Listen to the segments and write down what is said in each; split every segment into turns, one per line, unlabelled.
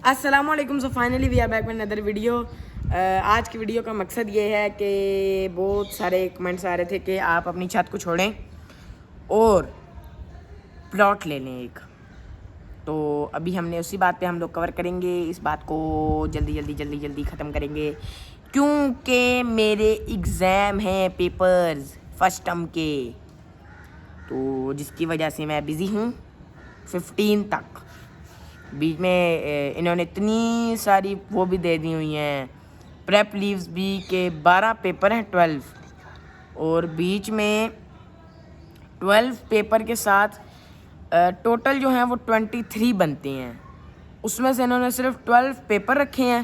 السلام علیکم. So finally we are back with another video. آج کی ویڈیو کا مقصد یہ ہے کہ بہت سارے کمنٹس آ رہے تھے کہ آپ اپنی چھت کو چھوڑیں اور پلاٹ لے لیں ایک. تو ابھی ہم نے اسی بات پہ ہم لوگ کور کریں گے. اس بات کو جلدی ختم کریں گے کیونکہ میرے ایگزام ہیں پیپرز فرسٹ ٹرم کے, تو جس کی وجہ سے میں بزی ہوں 15 تک. بیچ میں انہوں نے اتنی ساری وہ بھی دے دی ہوئی ہیں پریپ لیوز بھی کہ 12 پیپر ہیں 12, اور بیچ میں 12 پیپر کے ساتھ ٹوٹل جو ہیں وہ 23 بنتے ہیں. اس میں سے انہوں نے صرف 12 پیپر رکھے ہیں,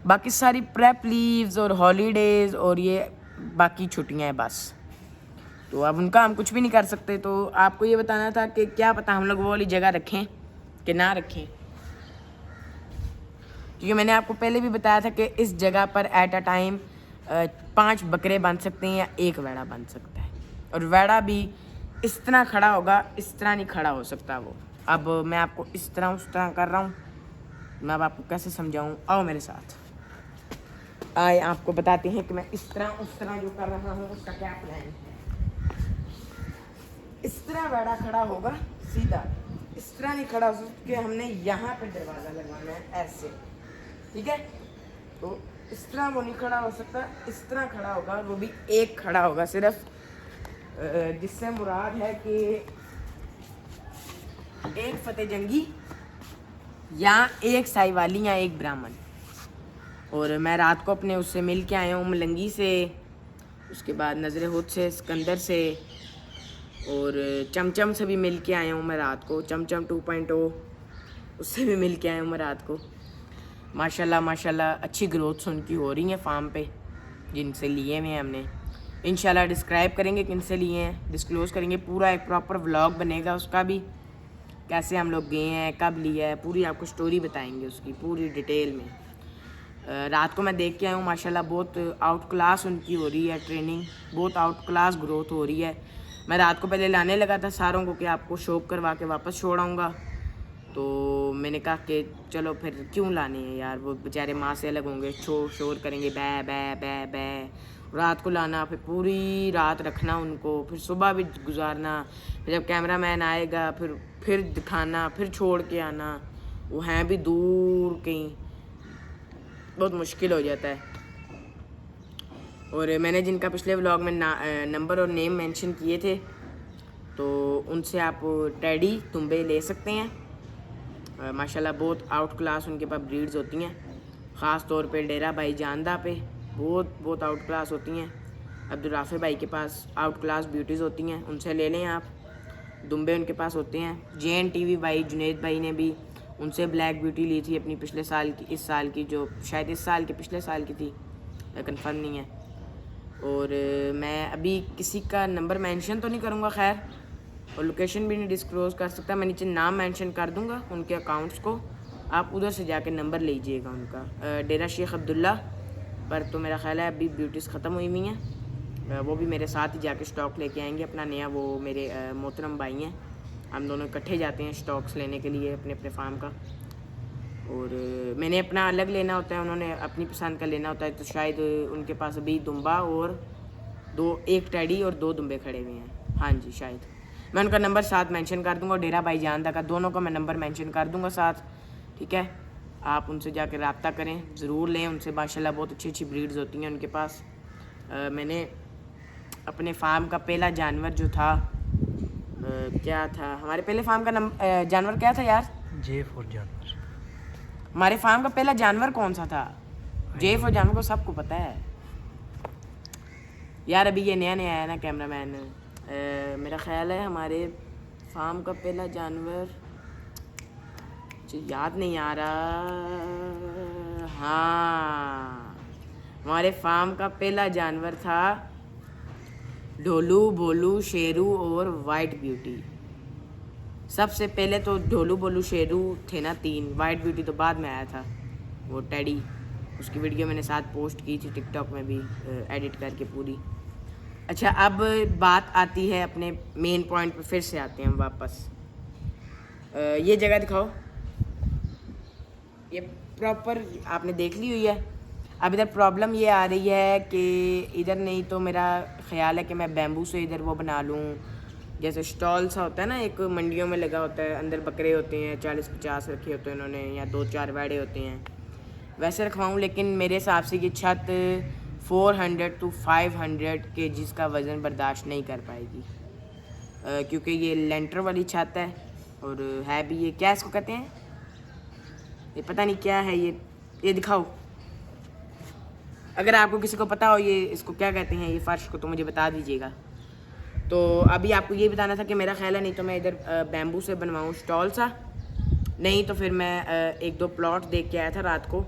باقی ساری پریپ لیوز اور ہالیڈیز اور یہ باقی چھٹیاں ہیں بس. تو اب ان کا ہم کچھ بھی نہیں کر سکتے. تو آپ کو یہ بتانا تھا کہ کیا پتہ ہم لوگ وہ والی جگہ رکھیں کہ نہ رکھیں, کیونکہ میں نے آپ کو پہلے بھی بتایا تھا کہ اس جگہ پر ایٹ اے ٹائم 5 بکرے بن سکتے ہیں یا 1 ویڑا بن سکتا ہے, اور ویڑا بھی اس طرح کھڑا ہوگا, اس طرح نہیں کھڑا ہو سکتا وہ. اب میں آپ کو اس طرح کر رہا ہوں, میں اب آپ کو کیسے سمجھاؤں, آؤ میرے ساتھ. آئے آپ کو بتاتے ہیں کہ میں اس طرح جو کر رہا ہوں اس کا کیا پلان ہے. اس طرح ویڑا کھڑا ہوگا سیدھا, اس طرح نہیں کھڑا ہو سکتا کہ ہم نے یہاں پہ دروازہ لگوانا ہے ایسے, ٹھیک ہے. تو اس طرح وہ نہیں کھڑا ہو سکتا, اس طرح کھڑا ہوگا, وہ بھی ایک کھڑا ہوگا صرف, جس سے مراد ہے کہ ایک فتح جنگی یا ایک سائی والی یا ایک برہمن. اور میں رات کو اپنے اس سے مل کے آیا ہوں ملنگی سے, اس کے بعد نظر ہد سے, سکندر سے, اور چمچم سے بھی مل کے آیا ہوں میں رات کو. چمچم 2.0 اس سے بھی مل کے آیا ہوں میں رات کو. ماشاءاللہ اچھی گروتھس ان کی ہو رہی ہیں فارم پہ جن سے لیے ہوئے ہیں ہم نے. انشاءاللہ ڈسکرائب کریں گے کن سے لیے ہیں, ڈسکلوز کریں گے, پورا ایک پراپر ولاگ بنے گا اس کا بھی, کیسے ہم لوگ گئے ہیں, کب لیا ہے, پوری آپ کو سٹوری بتائیں گے اس کی پوری ڈیٹیل میں. رات کو میں دیکھ کے آیا ہوں ماشاءاللہ بہت آؤٹ کلاس ان کی ہو رہی ہے ٹریننگ, بہت آؤٹ کلاس گروتھ ہو رہی ہے. میں رات کو پہلے لانے لگا تھا ساروں کو کہ آپ کو شوق کروا کے واپس چھوڑ آؤں گا, تو میں نے کہا کہ چلو پھر کیوں لانے ہیں یار, وہ بیچارے ماں سے الگ ہوں گے, شور کریں گے بے بے بے بے. رات کو لانا, پھر پوری رات رکھنا ان کو, پھر صبح بھی گزارنا, پھر جب کیمرہ مین آئے گا پھر دکھانا, پھر چھوڑ کے آنا. وہ ہیں بھی دور کہیں, بہت مشکل ہو جاتا ہے. اور میں نے جن کا پچھلے ولاگ میں نمبر اور نیم مینشن کیے تھے, تو ان سے آپ ٹیڈی تنبے لے سکتے ہیں. ماشاءاللہ بہت آؤٹ کلاس ان کے پاس بریڈز ہوتی ہیں, خاص طور پہ ڈیرا بھائی جاندہ پہ بہت آؤٹ کلاس ہوتی ہیں. عبدالرافع بھائی کے پاس آؤٹ کلاس بیوٹیز ہوتی ہیں, ان سے لے لیں آپ. دنبے ان کے پاس ہوتے ہیں. JNTV بھائی جنید بھائی نے بھی ان سے بلیک بیوٹی لی تھی اپنی پچھلے سال کی, اس سال کی, جو شاید اس سال کے پچھلے سال کی تھی, کنفرم نہیں ہے. اور میں ابھی کسی کا نمبر مینشن تو نہیں کروں گا خیر, اور لوکیشن بھی نہیں ڈسکلوز کر سکتا. میں نیچے نام مینشن کر دوں گا ان کے اکاؤنٹس کو, آپ ادھر سے جا کے نمبر لیجئے گا ان کا. ڈیرا شیخ عبداللہ پر تو میرا خیال ہے ابھی بیوٹیز ختم ہوئی ہوئی ہیں, وہ بھی میرے ساتھ ہی جا کے سٹاک لے کے آئیں گے اپنا نیا. وہ میرے محترم بھائی ہیں, ہم دونوں اکٹھے جاتے ہیں سٹاکس لینے کے لیے اپنے فارم کا. اور میں نے اپنا الگ لینا ہوتا ہے, انہوں نے اپنی پسند کا لینا ہوتا ہے. تو شاید ان کے پاس ابھی دمبا اور ایک ٹیڈی اور 2 دمبے کھڑے ہوئے ہیں, ہاں جی شاید. میں ان کا نمبر ساتھ مینشن کر دوں گا, ڈیرا بھائی جاندہ کا, دونوں کا میں نمبر مینشن کر دوں گا ساتھ, ٹھیک ہے. آپ ان سے جا کے رابطہ کریں, ضرور لیں ان سے. ماشاءاللہ بہت اچھی بریڈز ہوتی ہیں ان کے پاس. میں نے اپنے فارم کا پہلا جانور جو تھا, کیا تھا ہمارے پہلے فارم کا جانور کیا تھا یار؟
J4 جانور.
ہمارے فارم کا پہلا جانور کون سا تھا؟ J4 جانور کو سب کو پتہ ہے یار. ابھی یہ نیا آیا نا کیمرہ مین. میرا خیال ہے ہمارے فارم کا پہلا جانور یاد نہیں آ رہا. ہاں, ہمارے فارم کا پہلا جانور تھا ڈھولو, بولو, شیرو اور وائٹ بیوٹی. سب سے پہلے تو ڈھولو, بولو, شیرو تھے نا 3, وائٹ بیوٹی تو بعد میں آیا تھا وہ ٹیڈی. اس کی ویڈیو میں نے ساتھ پوسٹ کی تھی ٹک ٹاک میں بھی, ایڈٹ کر کے پوری. اچھا, اب بات آتی ہے اپنے مین پوائنٹ پہ, پھر سے آتے ہیں ہم واپس. یہ جگہ دکھاؤ. یہ پراپر آپ نے دیکھ لی ہوئی ہے. اب ادھر پرابلم یہ آ رہی ہے کہ ادھر نہیں تو میرا خیال ہے کہ میں بیمبو سے ادھر وہ بنا لوں, جیسے اسٹال سا ہوتا ہے نا, ایک منڈیوں میں لگا ہوتا ہے, اندر بکرے ہوتے ہیں 40-50 رکھے ہوتے ہیں انہوں نے, یا 2-4 ویڑے ہوتے ہیں, ویسے رکھواؤں. لیکن میرے حساب سے یہ چھت 400 to 500 kgs کا وزن برداشت نہیں کر پائے گی, کیونکہ یہ لینٹر والی چھت ہے اور ہے بھی, یہ کیا اس کو کہتے ہیں, یہ پتہ نہیں کیا ہے, یہ دکھاؤ اگر آپ کو کسی کو پتہ ہو یہ اس کو کیا کہتے ہیں یہ فرش کو, تو مجھے بتا دیجیے گا. تو ابھی آپ کو یہ بتانا تھا کہ میرا خیال ہے نہیں تو میں ادھر بیمبو سے بنواؤں اسٹال سا, نہیں تو پھر میں 1-2 پلاٹ دیکھ کے آیا تھا رات کو.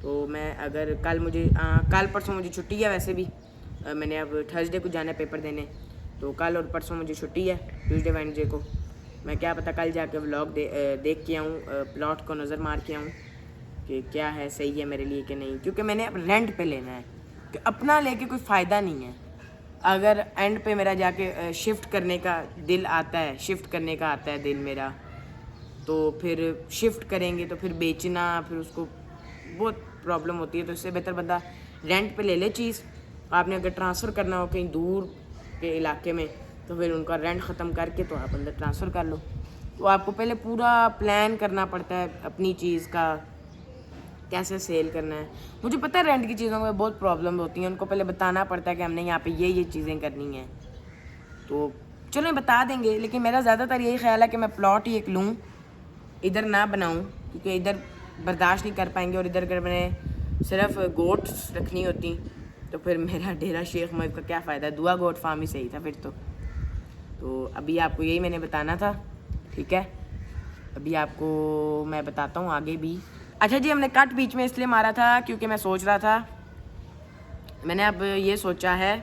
تو میں اگر کل پرسوں مجھے چھٹی ہے, ویسے بھی میں نے اب تھرسڈے کو جانا ہے پیپر دینے, تو کل اور پرسوں مجھے چھٹی ہے, ٹیوزڈے وینسڈے کو. میں کیا پتہ کل جا کے ولاگ دیکھ کے آؤں, پلاٹ کو نظر مار کے آؤں کہ کیا ہے, صحیح ہے میرے لیے کہ نہیں, کیونکہ میں نے اب رینٹ پہ لینا ہے, کہ اپنا لے کے کوئی فائدہ نہیں ہے. اگر اینڈ پہ میرا جا کے شفٹ کرنے کا دل آتا ہے دل میرا, تو پھر شفٹ کریں گے تو پھر بیچنا, پھر اس کو بہت پرابلم ہوتی ہے. تو اس سے بہتر بندہ رینٹ پہ لے لے چیز. آپ نے اگر ٹرانسفر کرنا ہو کہیں دور کے علاقے میں تو پھر ان کا رینٹ ختم کر کے تو آپ اندر ٹرانسفر کر لو. تو آپ کو پہلے پورا پلان کرنا پڑتا ہے اپنی چیز کا, کیسے سیل کرنا ہے. مجھے پتہ ہے رینٹ کی چیزوں میں بہت پرابلم ہوتی ہیں, ان کو پہلے بتانا پڑتا ہے کہ ہم نے یہاں پہ یہ چیزیں کرنی ہیں. تو چلو بتا دیں گے, لیکن میرا زیادہ تر یہی خیال ہے کہ میں پلاٹ ہی ایک لوں, ادھر نہ بناؤں, کیونکہ ادھر برداشت نہیں کر پائیں گے. اور ادھر اگر میں نے صرف گوٹس رکھنی ہوتی تو پھر میرا ڈیرا شیخ محب کا کیا فائدہ, دعا گوٹ فارم ہی صحیح تھا پھر تو ابھی آپ کو یہی میں نے بتانا تھا, ٹھیک ہے. ابھی آپ کو میں بتاتا ہوں آگے بھی. اچھا جی, ہم نے کٹ بیچ میں اس لیے مارا تھا کیونکہ میں سوچ رہا تھا, میں نے اب یہ سوچا ہے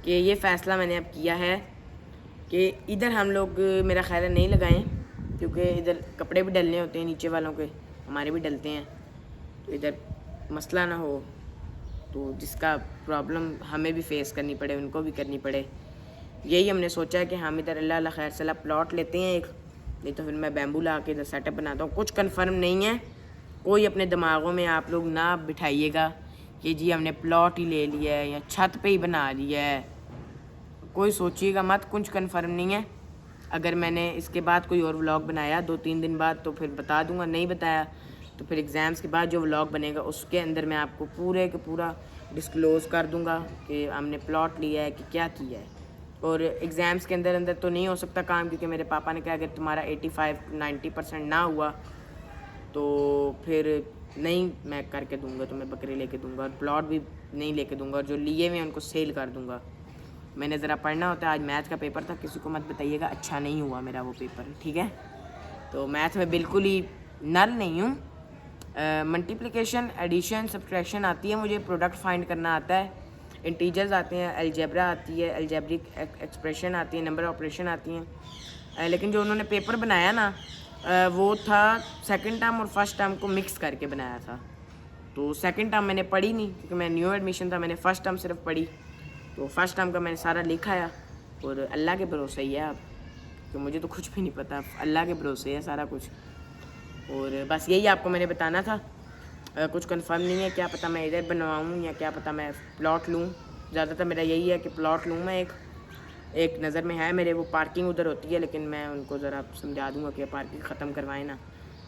کہ یہ فیصلہ میں نے اب کیا ہے کہ ادھر ہم لوگ میرا خیال ہے نہیں لگائیں, کیونکہ ادھر کپڑے بھی ڈلنے ہوتے ہیں نیچے والوں کے, ہمارے بھی ڈلتے ہیں, تو ادھر مسئلہ نہ ہو, تو جس کا پرابلم ہمیں بھی فیس کرنی پڑے ان کو بھی کرنی پڑے. یہی ہم نے سوچا ہے کہ ہم ادھر اللہ خیر صلاح پلاٹ لیتے ہیں ایک, نہیں تو پھر میں بیمبو لا کے ادھر سیٹ اپ بناتا ہوں. کچھ کنفرم نہیں ہے, کوئی اپنے دماغوں میں آپ لوگ نہ بٹھائیے گا کہ جی ہم نے پلاٹ ہی لے لیا ہے یا چھت پہ ہی بنا لیا ہے, کوئی سوچیے گا مت, کچھ کنفرم نہیں ہے. اگر میں نے اس کے بعد کوئی اور ولاگ بنایا 2-3 دن بعد تو پھر بتا دوں گا, نہیں بتایا تو پھر ایگزامس کے بعد جو ولاگ بنے گا اس کے اندر میں آپ کو پورے کے پورا ڈسکلوز کر دوں گا کہ ہم نے پلاٹ لیا ہے کہ کیا کیا ہے. اور ایگزامس کے اندر تو نہیں ہو سکتا کام, کیونکہ میرے پاپا نے کہا اگر تمہارا 85-90% نہ ہوا تو پھر نہیں میں کر کے دوں گا, تو میں بکرے لے کے دوں گا, اور پلاٹ بھی نہیں لے کے دوں گا, اور جو لیے ہوئے ہیں ان کو سیل کر دوں گا. میں نے ذرا پڑھنا ہوتا ہے, آج میتھ کا پیپر تھا, کسی کو مت بتائیے گا اچھا نہیں ہوا میرا وہ پیپر, ٹھیک ہے. تو میتھ میں بالکل ہی نل نہیں ہوں. ملٹیپلیکیشن, ایڈیشن, سبٹریکشن آتی ہے مجھے, پروڈکٹ فائنڈ کرنا آتا ہے, انٹیجرز آتے ہیں, الجبرا آتی ہے, الجبرک ایکسپریشن آتی ہے, نمبر آپریشن آتی ہیں. لیکن جو انہوں نے پیپر بنایا نا وہ تھا سیکنڈ ٹرم اور فرسٹ ٹرم کو مکس کر کے بنایا تھا. تو سیکنڈ ٹرم میں نے پڑھی نہیں, کیونکہ میں نیو ایڈمیشن تھا, میں نے فرسٹ ٹرم صرف پڑھی. تو فرسٹ ٹرم کا میں نے سارا لکھا ہے, اور اللہ کے بھروسے ہی ہے اب, کہ مجھے تو کچھ بھی نہیں پتہ, اللہ کے بھروسے ہے سارا کچھ. اور بس یہی آپ کو میں نے بتانا تھا. کچھ کنفرم نہیں ہے, کیا پتہ میں ادھر بنواؤں یا کیا پتہ میں پلاٹ لوں. زیادہ تر میرا یہی ہے کہ پلاٹ لوں میں, ایک نظر میں ہے میرے, وہ پارکنگ ادھر ہوتی ہے, لیکن میں ان کو ذرا سمجھا دوں گا کہ پارکنگ ختم کروائیں نا,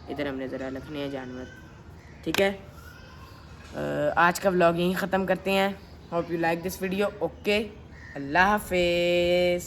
ادھر ہم نے ذرا رکھنے ہیں جانور, ٹھیک ہے. آج کا ولاگ یہیں ختم کرتے ہیں. Hope you like this video. Okay, اللہ حافظ.